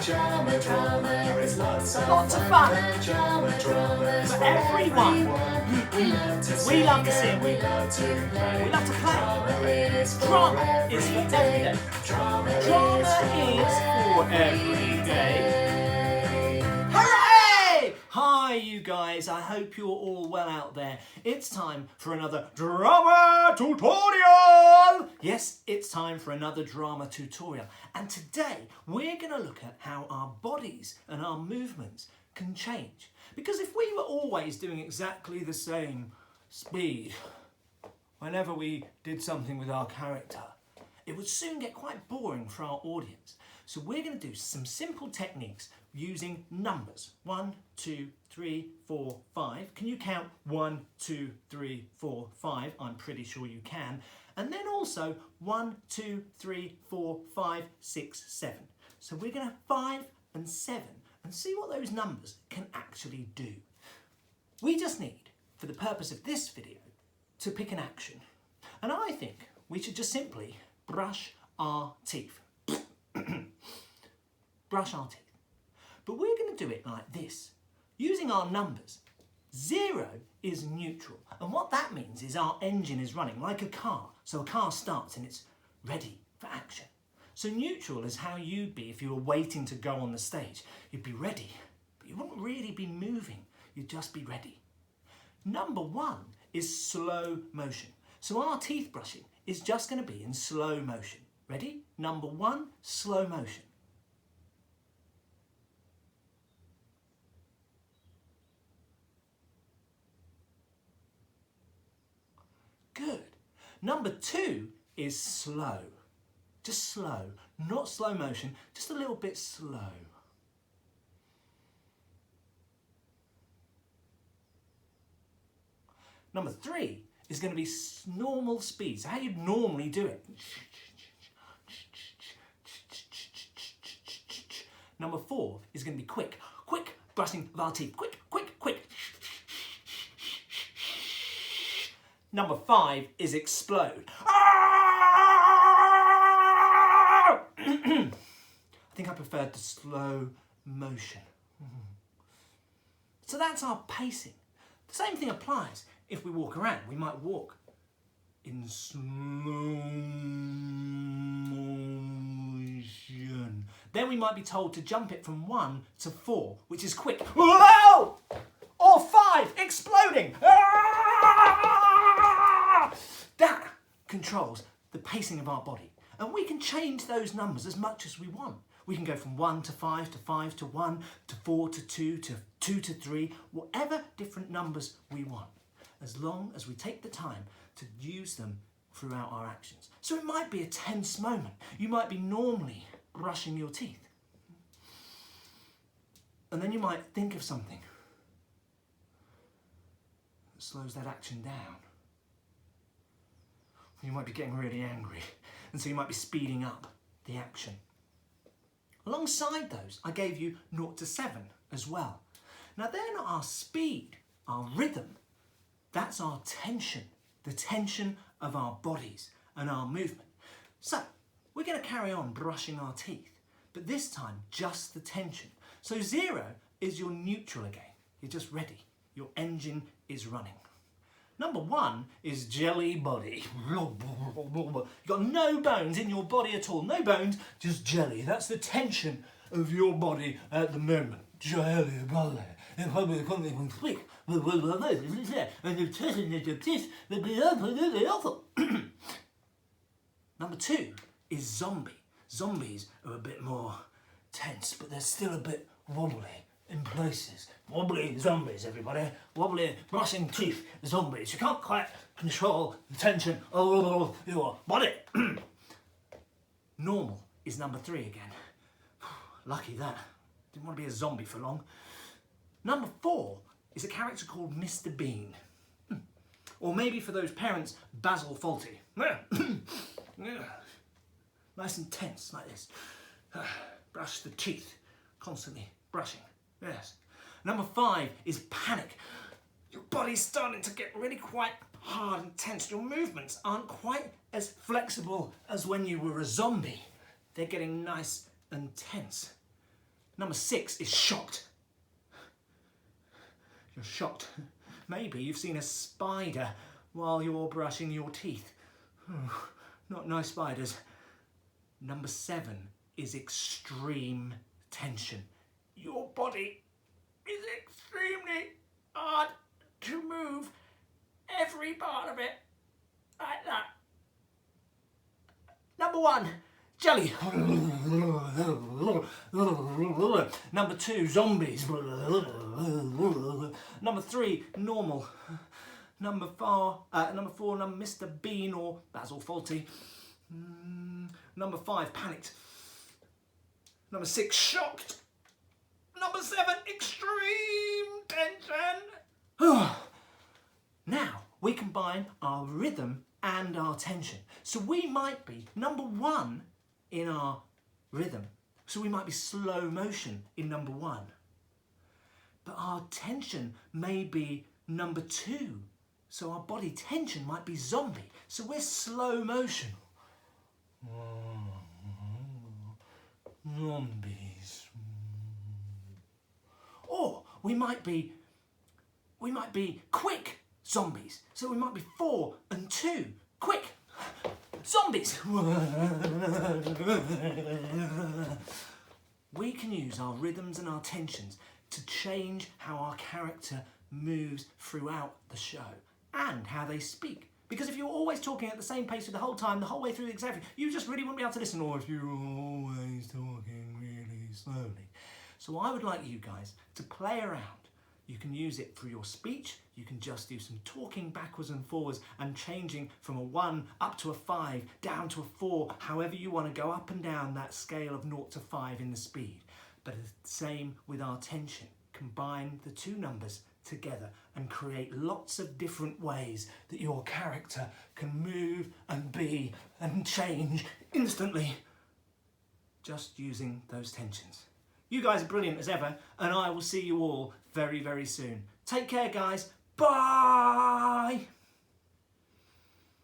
Drama is lots of fun. Drama For everyone. We love to sing. We love to play. We love to play. Drama is for every day. Drama is for every day. Hooray! Hi, you guys. I hope you're all well out there. It's time for another drama tutorial. Yes, it's time for another drama tutorial. And today we're going to look at how our bodies and our movements can change. Because if we were always doing exactly the same speed whenever we did something with our character, it would soon get quite boring for our audience. So we're going to do some simple techniques using numbers. 1, 2, 3, 4, 5. Can you count 1, 2, 3, 4, 5? I'm pretty sure you can. And then also 1, 2, 3, 4, 5, 6, 7. So we're going to have 5 and 7 and see what those numbers can actually do. We just need, for the purpose of this video, to pick an action. And I think we should just simply brush our teeth. Brush our teeth. But we're going to do it like this, using our numbers. 0 is neutral, and what that means is our engine is running like a car. So a car starts and it's ready for action. So neutral is how you'd be if you were waiting to go on the stage. You'd be ready, but you wouldn't really be moving. You'd just be ready. Number 1 is slow motion. So our teeth brushing is just going to be in slow motion. Ready? Number 1, slow motion. Good. Number 2 is slow. Just slow, not slow motion, just a little bit slow. Number 3 is going to be normal speed. So how you'd normally do it. Number 4 is going to be quick. Quick brushing of our teeth. Quick, quick, quick. Number 5 is explode. I think I preferred the slow motion. So that's our pacing. The same thing applies if we walk around. We might walk in slow motion. Then we might be told to jump it from 1 to 4, which is quick. Whoa! Or 5, exploding. That controls the pacing of our body. And we can change those numbers as much as we want. We can go from 1 to 5 to 5 to 1 to 4 to 2 to 2 to 3, whatever different numbers we want, as long as we take the time to use them throughout our actions. So it might be a tense moment. You might be normally brushing your teeth. And then you might think of something that slows that action down. You might be getting really angry, and so you might be speeding up the action. Alongside those, I gave you 0 to 7 as well. Now they're not our speed, our rhythm. That's our tension, the tension of our bodies and our movement. So we're going to carry on brushing our teeth, but this time just the tension. So 0 is your neutral again. You're just ready. Your engine is running. Number 1 is jelly body. You've got no bones in your body at all. No bones, just jelly. That's the tension of your body at the moment. Jelly body. Number 2 is zombie. Zombies are a bit more tense, but they're still a bit wobbly in places. Wobbly zombies, everybody. Wobbly, brushing teeth zombies. You can't quite control the tension of your body. Normal is number 3 again. Lucky that. Didn't want to be a zombie for long. Number 4 is a character called Mr. Bean. Or maybe for those parents, Basil Fawlty. Nice and tense like this. Brush the teeth, constantly brushing. Yes. Number 5 is panic. Your body's starting to get really quite hard and tense. Your movements aren't quite as flexible as when you were a zombie. They're getting nice and tense. Number 6 is shocked. You're shocked. Maybe you've seen a spider while you're brushing your teeth. Not nice spiders. Number 7 is extreme tension. Your body is extremely hard to move. Every part of it. Like that. Number 1, jelly. Number 2, zombies. Number 3, normal. Number 4, Mr. Bean or Basil Fawlty. Number 5, panicked. Number 6, shocked. Number 7, extreme tension. Now we combine our rhythm and our tension. So we might be number 1 in our rhythm. So we might be slow motion in number 1. But our tension may be number 2. So our body tension might be zombie. So we're slow motion. Zombies. Or we might be quick zombies. So we might be 4 and 2. Quick zombies. We can use our rhythms and our tensions to change how our character moves throughout the show and how they speak. Because if you're always talking at the same pace the whole time, the whole way through the exam, you just really wouldn't be able to listen, or if you're always talking really slowly. So I would like you guys to play around. You can use it for your speech. You can just do some talking backwards and forwards and changing from a 1 up to a 5, down to a 4, however you want to go up and down that scale of 0 to 5 in the speed. But the same with our tension. Combine the 2 numbers together and create lots of different ways that your character can move and be and change instantly just using those tensions. You guys are brilliant as ever, and I will see you all very, very soon. Take care, guys. Bye!